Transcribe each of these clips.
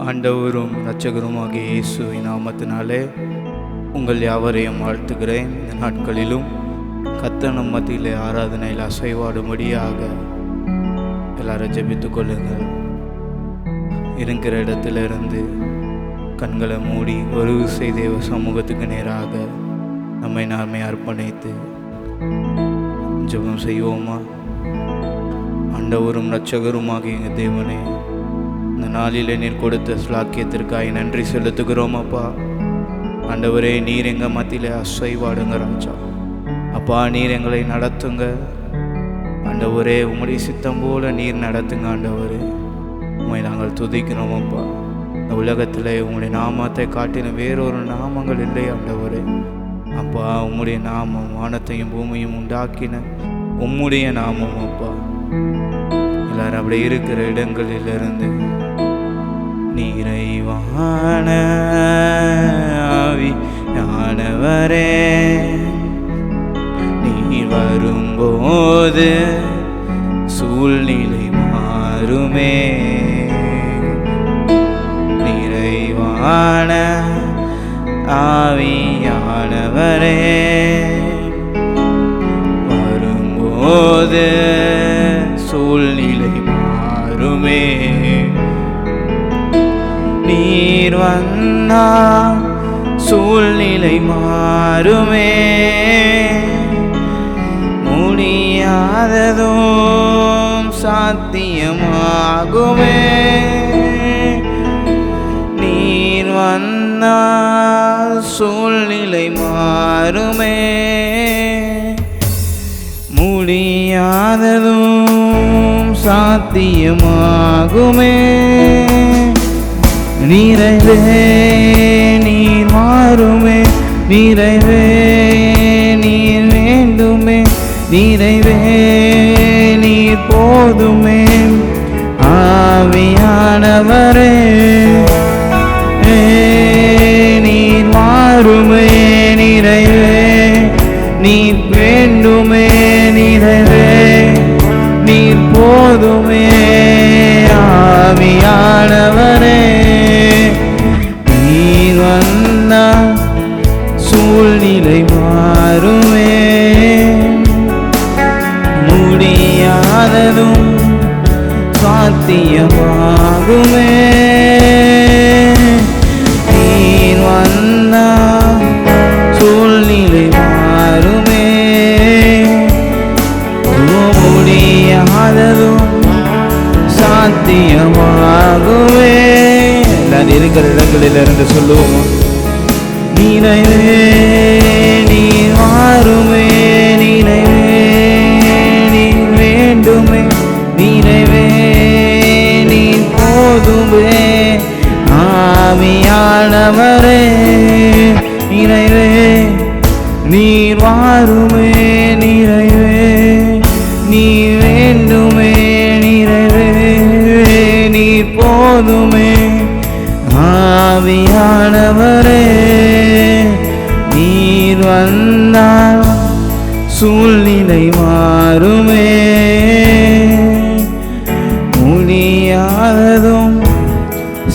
ஆண்டவரும் இரட்சகருமாகிய இயேசுவின் நாமத்தினாலே உங்கள் யாவரையும் வாழ்த்துகிறேன். இந்த நாட்களிலும் கர்த்தர் நம் மத்தியிலே ஆராதனையில் அசைவாடும்படியாக எல்லாரும் ஜெபித்துக் கொள்ளுங்கள். இருக்கிற இடத்திலிருந்து கண்களை மூடி ஒரு விசை தேவ சமூகத்துக்கு நேராக நம்மை நாமே அர்ப்பணித்து ஜெபம் செய்வோமா? ஆண்டவரும் இரட்சகருமாகிய எங்கள் தேவனே, இந்த நாளிலே நீர் கொடுத்த ஸ்லாக்கியத்திற்காக நன்றி செலுத்துகிறோம் அப்பா. ஆண்டவரே, நீர் எங்கள் மத்தியிலே அசைவாடுங்க ராஜா. அப்பா, நீர் எங்களை நடத்துங்க ஆண்டவரே. உம்முடைய சித்தம் போல நீர் நடத்துங்க ஆண்டவரே. உம்மை நாங்கள் துதிக்கிறோம் அப்பா. இந்த உலகத்தில் உம்முடைய நாமத்தை காட்டின வேறொரு நாமங்கள் இல்லை ஆண்டவரே. அப்பா, உம்முடைய நாமம் வானத்தையும் பூமியும் உண்டாக்கின உம்முடைய நாமம் அப்பா. எல்லாரும் அப்படி இருக்கிற இடங்களிலிருந்து நிறைவான ஆவியானவரே, நீ வரும்போது சூழ்நிலை மாறுமே. நிறைவான ஆவியானவரே, வரும்போது சூழ்நிலை மாறுமே. நீர் வந்தால் சூழ்நிலை மாறுமே. முடியாததும் சாத்தியமாகுமே. நீர் வந்தால் சூழ்நிலை மாறுமே. முடியாததும் சாத்தியமாகுமே. நிறைவே நீர் மாறுமே. நிறைவே நீர் வேண்டுமே. நிறைவே நீர் போதுமே. ஆவியானவரே, நீர் மாறுமே. நிறைவே நீர் வேண்டுமே. நிறைவே நீர் போதுமே. ஆவியானவரே, நீர் வந்தால் சூழ்நிலை மாறுமே. முடியாததும் சாத்தியமாகுமே. நீர் வந்தால் சூழ்நிலை மாறுமே. முடியாததும் சாத்தியமாகுமே. எல்லாம் இருக்கிற இடங்களிலிருந்து சொல்லுவோம். நிறைவே நீர் மாறுமே. நிறைவே நீர் வேண்டுமே. நிறைவே நீர் போதுமே. ஆவியானவரே, நிறைவே நீர் மாறுமே. நிறைவே நீர் வேண்டுமே. நிறைவே நீர் போதுமே. ஆவியானவரே, நீர் வந்தால் சூழ்நிலை மாறுமே. முடியாததும்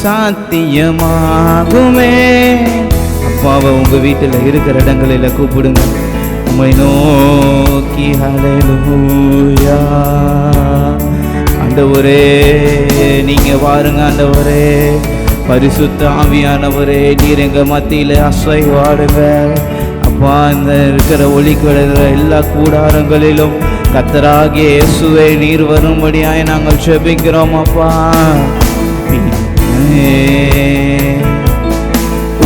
சாத்தியமாகுமே. அப்பாவை உங்க வீட்டில் இருக்கிற இடங்களில் கூப்பிடுங்க. உம்மை நோக்கி ஹல்லேலூயா. ஆண்டவரே, நீங்க வாருங்க ஆண்டவரே. பரிசுத்த ஆவியானவரே, நீர் எங்க மத்தியில அசைவாடுங்க அப்பா. இந்த இருக்கிற ஒளிக்கிற எல்லா கூடாரங்களிலும் கர்த்தராகிய இயேசுவே நீர் வரும்படியாய் நாங்கள் ஜெபிக்கிறோம் அப்பா.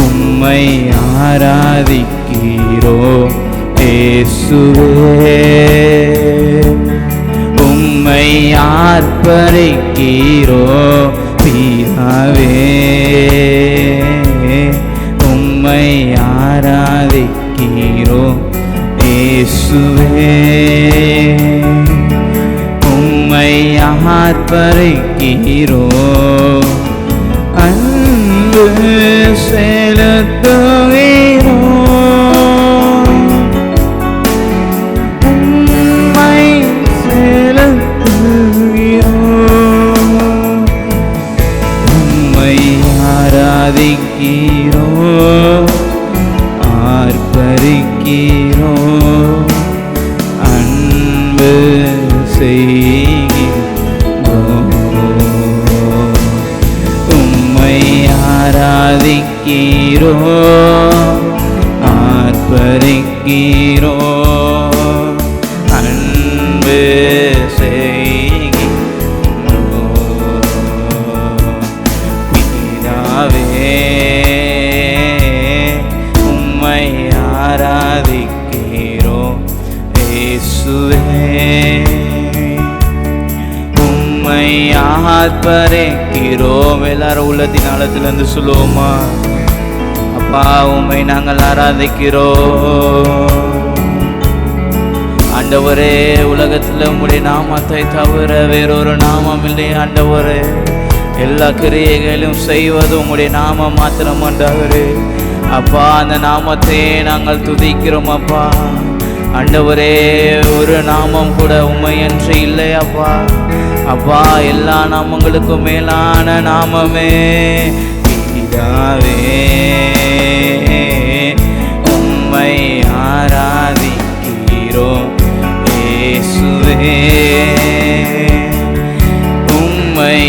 உம்மை ஆராதிக்கிறோம் இயேசுவே. உம்மை ஆர்ப்பரிக்கிறோம் பிதாவே. உம்மை ஆராதிக்கிறோம் இயேசுவே. உம்மை ஆர்ப்பரிக்கிறோம். அன்பு செலுத்துகிறோம். உம்மை செலுத்துகிறோம். உம்மை ஆராதிக்கிறோம், ஆர்ப்பரிக்கிறோம், அன்பு செய்கிறோம். உம்மை ஆராதிக்கிறோம், ஆர்ப்பரிக்கிறோம், அன்பு செய்கிறோம். பிதாவே, உம்மை ஆராதிக்கிறோம். இயேசுவே, உம்மை ஆர்ப்பரிக்கிறோம். எல்லாரும் உள்ளத்தின் ஆழத்திலிருந்து சொல்லுவோமா? அப்பா, உம்மை நாங்கள் ஆராதிக்கிறோம். ஆண்டவரே, உலகத்தில் உம்முடைய நாமத்தை தவிர வேறொரு நாமம் இல்லை. ஆண்டவரே, எல்லா கிரியைகளும் செய்வது உம்முடைய நாமம் மாத்திரம். ஆண்டவரே அப்பா, அந்த நாமத்தை நாங்கள் துதிக்கிறோம். அப்பா ஆண்டவரே, ஒரு நாமம் கூட உம்மை என்று இல்லை. அப்பா அப்பா, எல்லா நாமங்களுக்கும் மேலான நாமமே பிதாவே. உம்மை ஆராதிக்கிறோம். இயேசுவே, உம்மை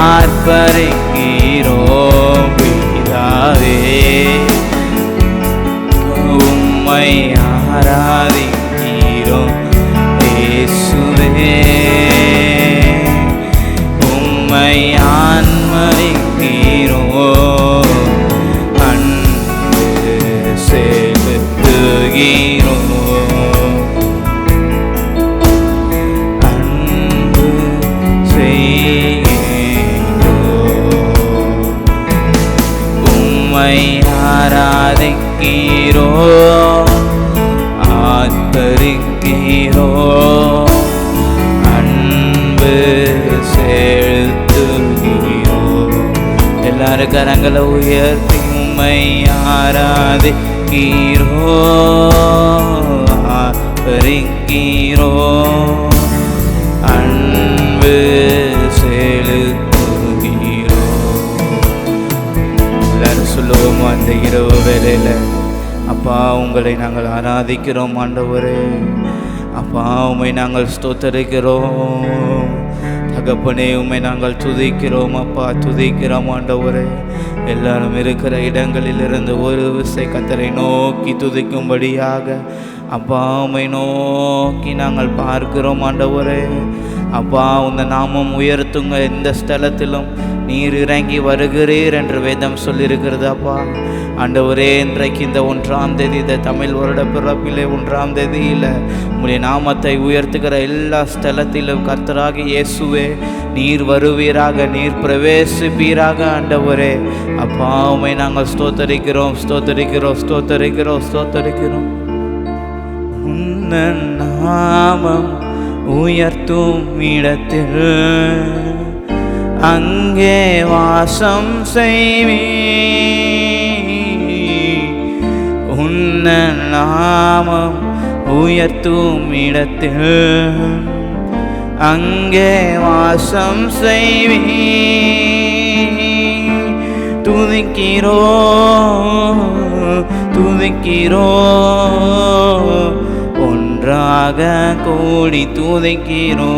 ஆர்ப்பரிக்கிறோம். பிதாவே, உம்மை ஆராதிக்கிறோம். இயேசுவே, உம்மை ஆன்மரிக்கிறோம். அன்பு செலுத்துகிறோம். அன்பு செய்கிறோம். உம்மை ஆராதிக்கிறோம், ஆர்ப்பரிக்கிறோம், அன்பு செலுத்துகிறோம். எல்லாரும் கரங்களை உயர்த்தி உம்மை ஆராதிக்கிறோம், ஆர்ப்பரிக்கிறோம், அன்பு செலுத்துகிறோம். எல்லாரும் சொல்லுவோம் அந்த இரவு வேளையில், அப்பா உங்களை நாங்கள் ஆராதிக்கிறோம். ஆண்டவரே அப்பா, உம்மை நாங்கள் ஸ்தோத்தரிக்கிறோம். தகப்பனே, உம்மை நாங்கள் துதிக்கிறோம். அப்பா துதிக்கிறோம். ஆண்டவரே, எல்லாரும் இருக்கிற இடங்களிலிருந்து ஒரு விசை கர்த்தரை நோக்கி துதிக்கும்படியாக அப்பா உம்மை நோக்கி நாங்கள் பார்க்கிறோம். ஆண்டவரே அப்பா, உந்த நாமம் உயர்த்துங்க. எந்த ஸ்தலத்திலும் நீர் இறங்கி வருகிறீர் என்று வேதம் சொல்லியிருக்கிறது. அப்பா ஆண்டவரே, இன்றைக்கு இந்த 1ஆம் தேதி, இந்த தமிழ் வருட பிறப்பிலே 1ஆம் தேதியில் உம்முடைய நாமத்தை உயர்த்துகிற எல்லா ஸ்தலத்திலும் கர்த்தராகி இயேசுவே நீர் வருவீராக, நீர் பிரவேசிப்பீராக. ஆண்டவரே அப்பா, உம்மை நாங்கள் ஸ்தோத்தரிக்கிறோம், ஸ்தோத்தரிக்கிறோம், ஸ்தோத்தரிக்கிறோம், ஸ்தோத்தரிக்கிறோம். உன்ன நாமம் உயர்த்தும் இடத்தில் அங்கே வாசம் செய்வி. உன்ன நாமம் உயர்த்தும் இடத்தில் அங்கே வாசம் செய்வி. துதிக்கிறோ துதிக்கிறோ ஒன்றாக கூடி துதிக்கிறோ.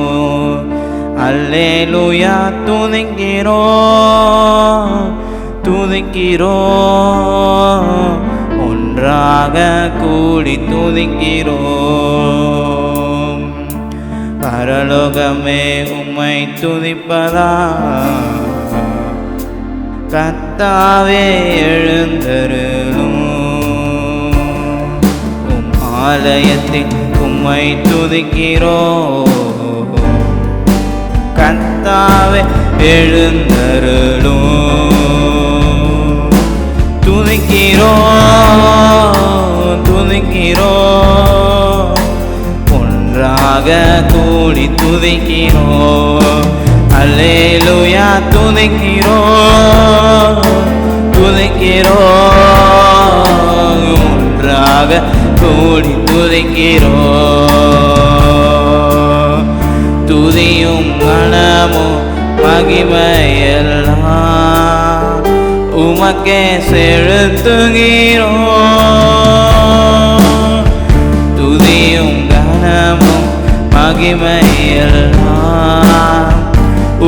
அல்லேலூயா துதிக்கிறோ துதிக்கிறோ ஒன்றாக கூடி துதிக்கிறோ. பரலோகமே உம்மை துதிப்பதா, கர்த்தாவே எழுந்தருளும். உம் ஆலயத்தில் உம்மை துதிக்கிறோ, கர்த்தாவே எழுந்தருளும். துதிக்கிறோ துதிக்கிறோ ஒன்றாக கூடி துதிக்கிறோ. அல்லேலூயா துதிக்கிறோ துதிக்கிறோ ஒன்றாக கூடி துதிக்கிறோ. துதியும் கணமும் மகிமையெல்லாம் உமக்கே செலுத்துகிறோம். துதியும் கனமும் மகிமையெல்லாம்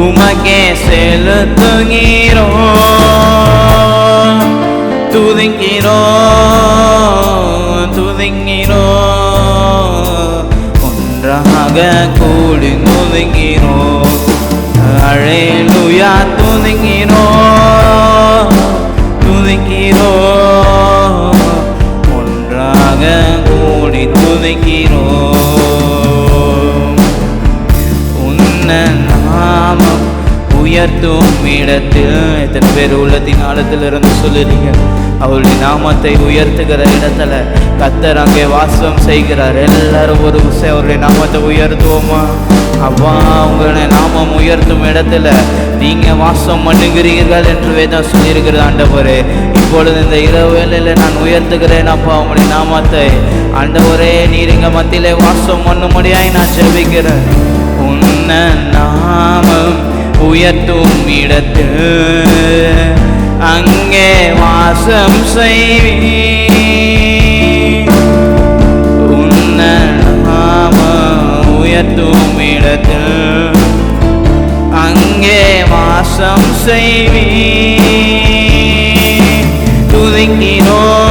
உமக்கே செலுத்துகிறோம். துதிக்கிறோம் ஒன்றாக கூடி துதிக்கிறோம். அல்லேலூயா துதிக்கிறோம் ஒன்றாக கூடி துதிக்கிறோம். உன்ன நாமம் உயர்த்தும் இடத்தில் எத்தனை பேர் உள்ளத்தின் ஆழத்திலிருந்து சொல்லுறீங்க? அவருடைய நாமத்தை உயர்த்துகிற இடத்துல கர்த்தர் அங்கே வாசம் செய்கிறார். எல்லாரும் ஒரு விஷயம் அவருடைய நாமத்தை உயர்த்துவோமா? அப்பா, உங்களுடைய நாமம் உயர்த்தும் இடத்துல நீங்க வாசம் பண்ணுகிறீர்கள் என்று வேதம் சொல்லியிருக்கிறது. ஆண்டவரே, இப்பொழுது இந்த இரவு வேளையில நான் உயர்த்துகிறேன் அப்பா உங்களுடைய நாமத்தை. ஆண்டவரே, நீர் எங்க மத்தியிலே வாசம் பண்ணும்படியாய் நான் ஜெபிக்கிறேன். உன்ன நாமம் உயர்த்தும் இடத்தில் அங்கே வாசம் செய்வீர். உன்ன நாமம் உயர்த்தும் இடத்தில் அங்கே வாசம் செய்வீர். துதிக்கிறோம்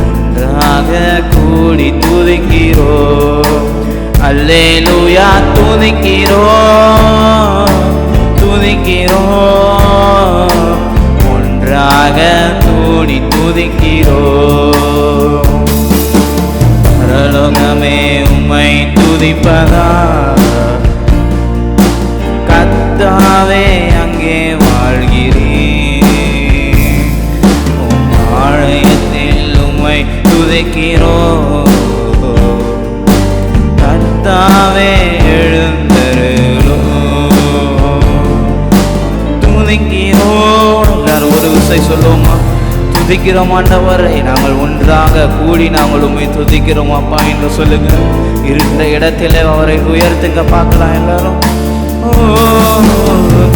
ஒன்றாக கூடி துதிக்கிறோம். அல்லேலூயா துதிக்கிறோம் ஒன்றாக கூடி துதிக்கிறோம். பரலோகமே உம்மை துதிப்பதா, கர்த்தாவே அங்கே வாழ்கிறேன். உம் ஆலயத்தில் உம்மை துதிக்கிறோம். கர்த்தாவே எழுந்தருளும். துதிக்கிறோம். எல்லாரும் ஒரு விஷயம் சொல்லுவோமா? துதிக்கிறோம் ஆண்டவரை. நாங்கள் ஒன்றாக கூடி நாங்கள் உண்மை துதிக்கிறோம் அப்பா என்று சொல்லுங்க. இருக்கிற இடத்திலே அவரை உயர்த்துங்க பார்க்கலாம் எல்லாரும்.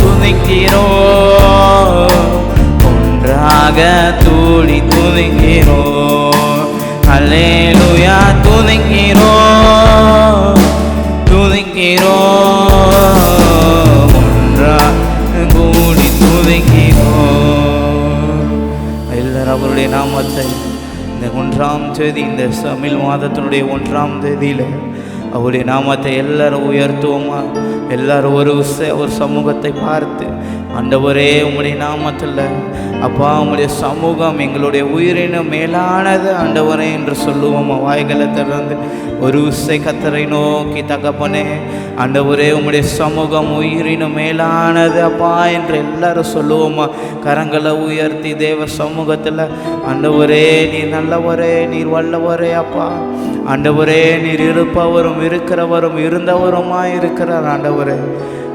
துதிக்கிறோம் ஒன்றாக கூடி துதிக்கிறோம். அல்லேலூயா துதிக்கிறோம் ஒன்றாக கூடி துதிக்கிறோம். எல்லாரும் அவருடைய நாமத்தை இந்த 1ஆம் தேதி, இந்த தமிழ் மாதத்தினுடைய 1ஆம் தேதியில் அவருடைய நாமத்தை எல்லாரும் உயர்த்துவோமா? எல்லாரும் ஒரு சமூகத்தை பார்த்து, ஆண்டவரே உம்முடைய நாமத்தில் அப்பா உம்முடைய சமூகம் எங்களுடைய உயிரினும் மேலானது ஆண்டவரே என்று சொல்லுவோமா? வாய்களை திறந்து ஒரு கர்த்தரை நோக்கி, தகப்பனே ஆண்டவரே உம்முடைய சமூகம் உயிரினும் மேலானது அப்பா என்று எல்லாரும் சொல்லுவோமா? கரங்களை உயர்த்தி தேவ சமூகத்தில், ஆண்டவரே நீர் நல்லவரே, நீர் வல்லவரே அப்பா. ஆண்டவரே நீர் இருப்பவரும் இருக்கிறவரும் இருந்தவருமாய் இருக்கிறார். ஆண்டவரே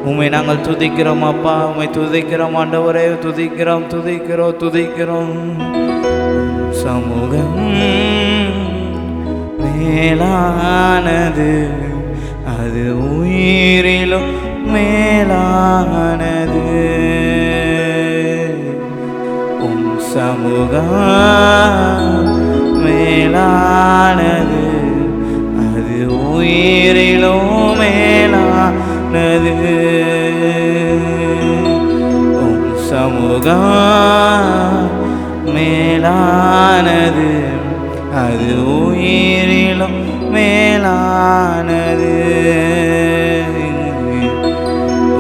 உம்மை நாங்கள் துதிக்கிறோம் அப்பா, உம்மை துதிக்கிறோம் ஆண்டவரே, துதிக்கிறோம். சமூகம் மேலானது, அது உயிரிலும் மேலானது. உம் சமூகம் மேலானது, அது உயிரிலும் மேலானது. உம் சமூகம் மேலானது, அது உயிரிலும் மேலானது.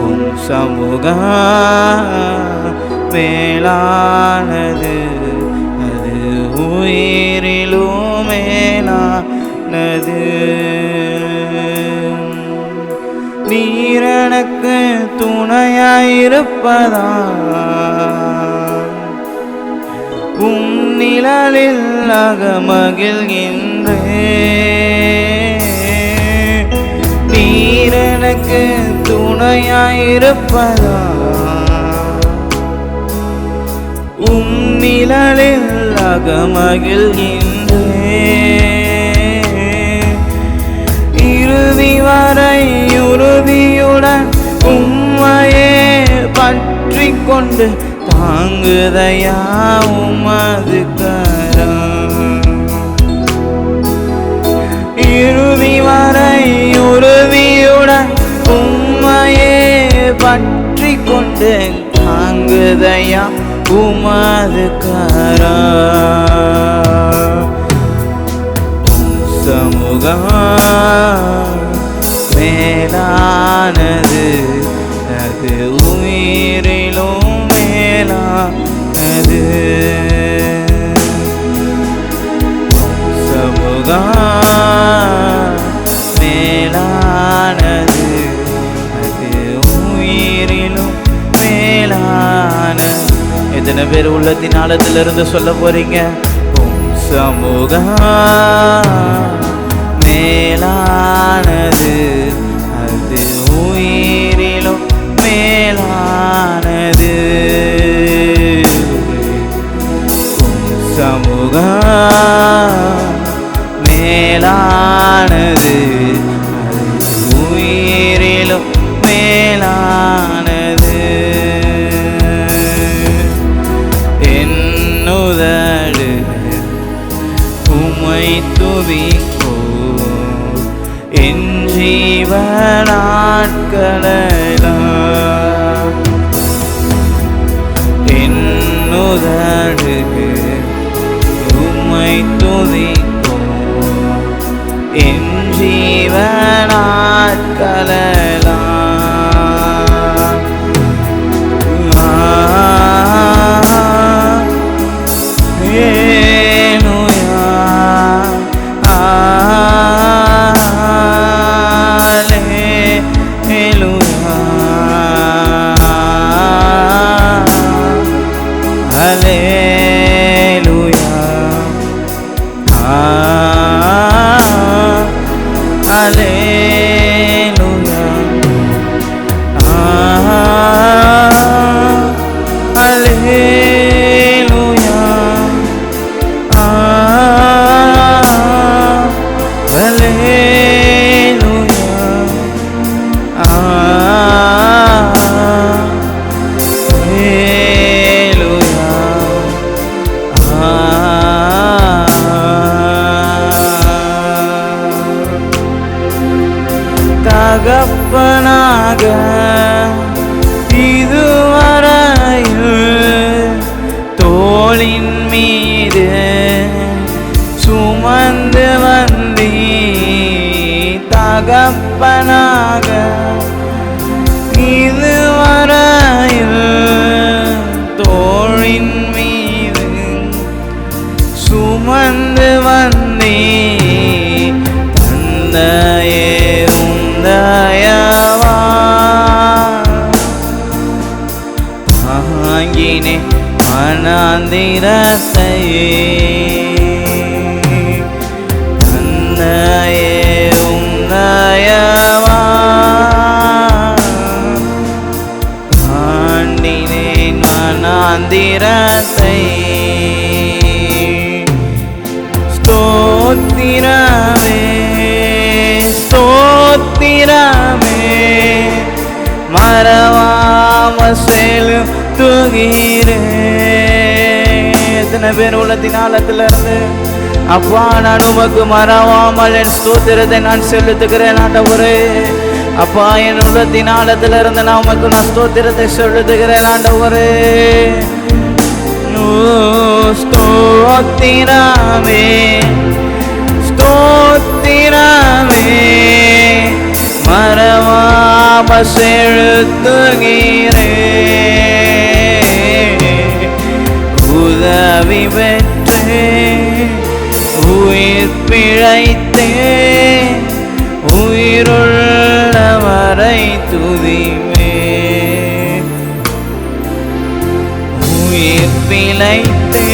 உம் சமூகம் மேலானது, அது உயிரிலும் மேலானது. நீர் எனக்கு துணையாயிருப்பதா, உம் நிழலில் அகமகிழ்கின்றேன். நீர் எனக்கு துணையாயிருப்பதா, உம் நிழலில் அகமகிழ்கின்றேன். இறுதி வரை உறுதியுடன் உம்மையே கொண்டு தாங்குதையா உமது கரம். இறுதி வரை உறுதியுடன் உம்மையே பற்றி கொண்டு தாங்குதையா உமது கரம். சமூகம் மேலானது, அது உயிரிலும் மேலானது. சமூகம் மேலானது, அது உயிரிலும் மேலானது. எத்தனை பேர் உள்ளத்தின் ஆழத்திலிருந்து சொல்ல போறீங்க? சமூகம் மேலானது, அது உயிரிலும் மேலானது. சமூகம் மேலானது, அது உயிரிலும் மேலானது. என்னுதடு உம்மை துதிக்கும் என் ஜீவ நாட்களெல்லாம். என்னுதடு உம்மை துதிக்கும் என் ஜீவ நாட்களெல்லாம். தகப்பனாக இதுவரையில் தோளின் மீது சுமந்து வந்தீ. தகப்பனாக இதுவரையில் தோளின் மீது சுமந்து வந்தீ. தந்தையே தயவா தாங்கினே மனாந்திரத்தை. தந்தையே தயவா தாண்டினேன் மனாந்திரத்தை. ஸ்தோத்திரமே ஸ்தோத்திரமே மறவாம செலுத்துகிறேன். எத்தனை பேர் உள்ளத்தின் ஆழத்துல இருந்து அப்பா நான் உமக்கு மறவாமல் என் ஸ்தோத்திரத்தை நான் செலுத்துகிறேன் ஆண்டவரே. அப்பா என் உள்ளத்தின் ஆழத்துல இருந்து நான் உமக்கு நான் ஸ்தோத்திரத்தை செலுத்துகிறேன் ஆண்டவரே. ஸ்தோத்திரமே ஸ்தோத்திரமே மறவாம செலுத்துகிறேன். உதவி பெற்றே உயிர் பிழைத்தே உயிருள்ளவரை துதிவே. உயிர் பிழைத்தே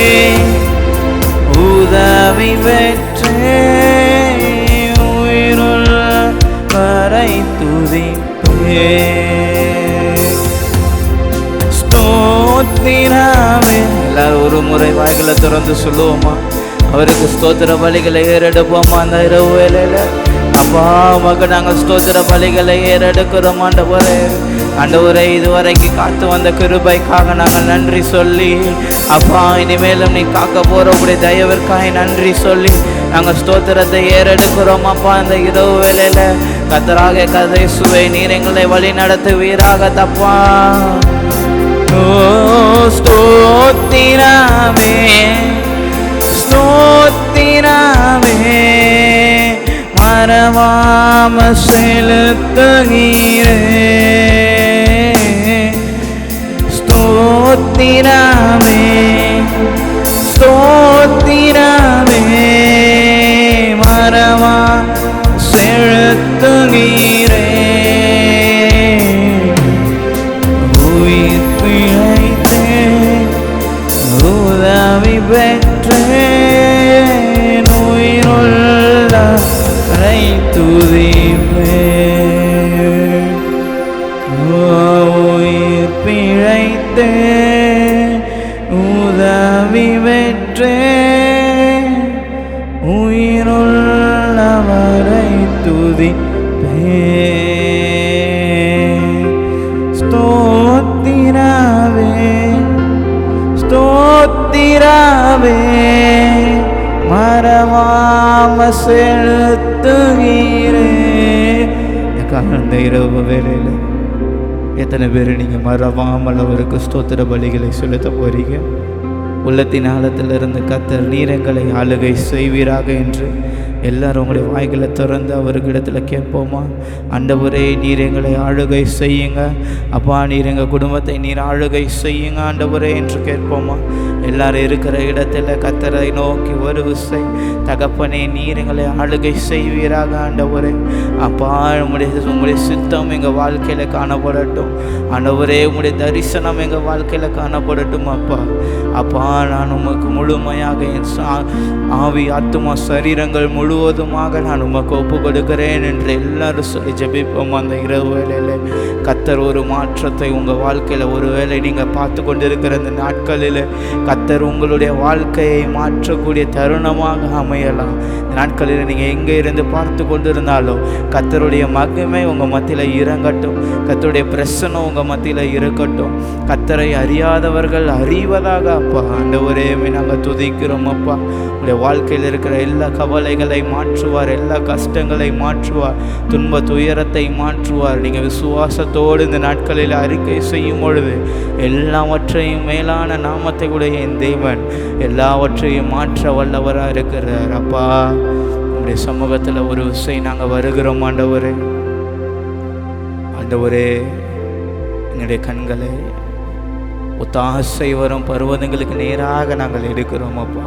உதவி பெற்றே உயிருள்ளவரை துதிவே. ஸ்தோத்திரமே. எல்லாரும் ஒரு முறை வாய்களை திறந்து சொல்லுவோமா? அவருக்கு ஸ்தோத்திர பலிகளை ஏறெடுப்போமா? அந்த இரவு வேலையில அப்பா மக நாங்கள் ஸ்தோத்திர பலிகளை ஏறெடுக்கிறோம் ஆண்டவரே. ஆண்டவரே இதுவரைக்கும் காத்து வந்த கிருபைக்காக நாங்கள் நன்றி சொல்லி, அப்பா இனிமேலும் நீ காக்க போற உடைய தயவிற்காக நன்றி சொல்லி நாங்கள் ஸ்தோத்திரத்தை ஏறெடுக்கிறோம். அப்பா இந்த இரவு வேளையில கர்த்தராகிய கர்த்தரே நீர் எங்களை வழி நடத்துவீராக தப்பா. ஸ்தோத்திரமே ஸ்தோத்திரமே மறவாம செலுத்துகிறே. ஸ்தோத்திரமே ஸ்தோத்திரமே மறவா செலுத்துகிறே. உயிர் பிழைத்தேன் உதவி பெற்றேன் உயிருள்ளவரை துதிப்பேன். உயிர் பிழைத்தேன் உதவி பெற்றேன் உயிருள்ளவரை துதிப்பேன். ஸ்தோத்திரமே ஸ்தோத்திரமே மறவாம செலுத்துகிறேன். அந்த இரவு வேளையில் எத்தனை பேர் நீங்கள் மறவாமல் அவருக்கு ஸ்தோத்திர பலிகளை செலுத்த போறீங்க? உள்ளத்தின் ஆழத்திலிருந்து கர்த்தர் நீர் எங்களை ஆளுகை செய்வீராக என்று எல்லாரும் உங்களுடைய வாய்களை திறந்து அவர்களிடத்தில் கேட்போமா? ஆண்டவரே நீர் எங்களை ஆளுகை செய்யுங்க அப்பா, நீர் எங்கள் குடும்பத்தை நீர் ஆளுகை செய்யுங்க ஆண்டவரே என்று கேட்போமா? எல்லாரும் இருக்கிற இடத்துல கர்த்தரை நோக்கி ஒரு விசை, தகப்பனே நீர் எங்களை ஆளுகை செய்வீராக ஆண்டவரே. அப்பா உங்களுடைய சித்தம் எங்கள் வாழ்க்கையில் காணப்படட்டும் ஆண்டவரே, உங்களுடைய தரிசனம் எங்கள் வாழ்க்கையில் காணப்படட்டும் அப்பா. அப்பா நான் உமக்கு முழுமையாக என் ஆவி ஆத்துமா சரீரங்கள் முழுவதுமாக நான் உமக்கு ஒப்பு கொடுக்கிறேன் என்று எல்லாரும் சொல்லி ஜெபிப்போம். அந்த இரவு வேளையில் கர்த்தர் ஒரு மாற்றத்தை உங்கள் வாழ்க்கையில், ஒருவேளை நீங்கள் பார்த்து கொண்டிருக்கிற இந்த நாட்களில் கர்த்தர் உங்களுடைய வாழ்க்கையை மாற்றக்கூடிய தருணமாக அமையலாம். இந்த நாட்களில் நீங்கள் எங்கே இருந்து பார்த்து கொண்டிருந்தாலும் கர்த்தருடைய மகிமை உங்கள் மத்தியில் இறங்கட்டும், கர்த்தருடைய பிரசன்னம் உங்கள் மத்தியில் இருக்கட்டும். கர்த்தரை அறியாதவர்கள் அறிவதாக அப்பா ஆண்டவரே நாங்கள் துதிக்கிறோம் அப்பா. உங்களுடைய வாழ்க்கையில் இருக்கிற எல்லா கவலைகளை மாற்றுவார், எல்லா கஷ்டங்களை மாற்றுவார், துன்ப துயரத்தை மாற்றுவார். நீங்கள் விசுவாசத்தோடு இந்த நாட்களில் அறிக்கை செய்யும் பொழுது எல்லாவற்றையும் மேலான நாமத்தை உடைய என் தேவன் எல்லாவற்றையும் மாற்ற வல்லவராக இருக்கிறார் அப்பா. உங்களுடைய சமூகத்தில் ஒரு விஷயம் நாங்கள் வருகிறோம் ஆண்டவரே. ஆண்டவரே எங்களுடைய கண்களை ஒத்தாசை வரும் பருவதங்களுக்கு நேராக நாங்கள் எடுக்கிறோம் அப்பா.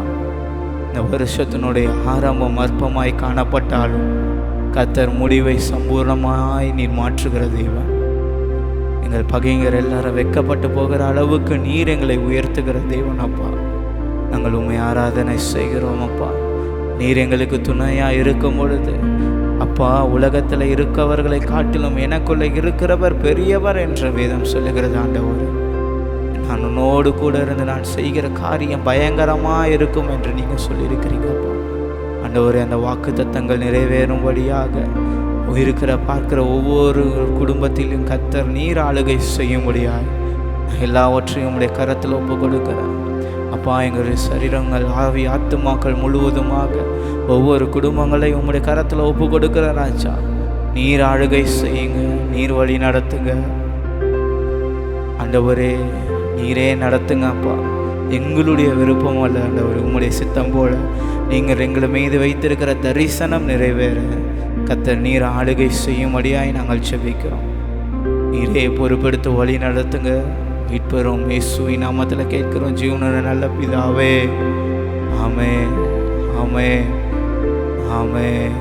இந்த வருஷத்தினுடைய ஆரம்பம் அற்பமாய் காணப்பட்டாலும் கர்த்தர் முடிவை சம்பூர்ணமாய் நீர் மாற்றுகிற தேவன். எங்கள் பகைஞர் எல்லாரும் வெட்கப்பட்டு போகிற அளவுக்கு நீர் எங்களை உயர்த்துகிற தேவன் அப்பா. நாங்கள் உண்மை ஆராதனை செய்கிறோம் அப்பா. நீர் எங்களுக்கு துணையாக இருக்கும் பொழுது அப்பா உலகத்தில் இருக்கவர்களை காட்டிலும் எனக்குள்ளே இருக்கிறவர் பெரியவர் என்ற வேதம் சொல்லுகிறது ஆண்டவர். நான் உன்னோடு கூட இருந்து நான் செய்கிற காரியம் பயங்கரமாக இருக்கும் என்று நீங்கள் சொல்லியிருக்கிறீங்கப்பா ஆண்டவரே. அந்த வாக்கு தத்தங்கள் நிறைவேறும்படியாக இருக்கிற பார்க்கிற ஒவ்வொரு குடும்பத்திலும் கர்த்தர் நீர் ஆளுகை செய்யும்படியாக எல்லாவற்றையும் உடைய கரத்தில் ஒப்பு கொடுக்கிறேன் அப்பா. எங்களுடைய சரீரங்கள் ஆவி ஆத்துமாக்கள் முழுவதுமாக ஒவ்வொரு குடும்பங்களையும் உங்களுடைய கரத்தில் ஒப்பு கொடுக்கிற ராஜா. நீர் ஆளுகை செய்யுங்க, நீர் வழி நடத்துங்க ஆண்டவரே. நீரே நடத்துங்க அப்பா. எங்களுடைய விருப்பம் அல்ல ஆண்டவர், உங்களுடைய சித்தம் போல நீங்கள் எங்களை மீது வைத்திருக்கிற தரிசனம் நிறைவேற கர்த்தர் நீர் ஆளுகை செய்யும்படியாய் நாங்கள் ஜெபிக்கிறோம். நீரே பொறுப்பெடுத்து வழி நடத்துங்க. மீட்பெறும் இயேசுவின் நாமத்தில் கேட்கிறோம் ஜீவனுள்ள நல்ல பிதாவே. ஆமென், ஆமென், ஆமென்.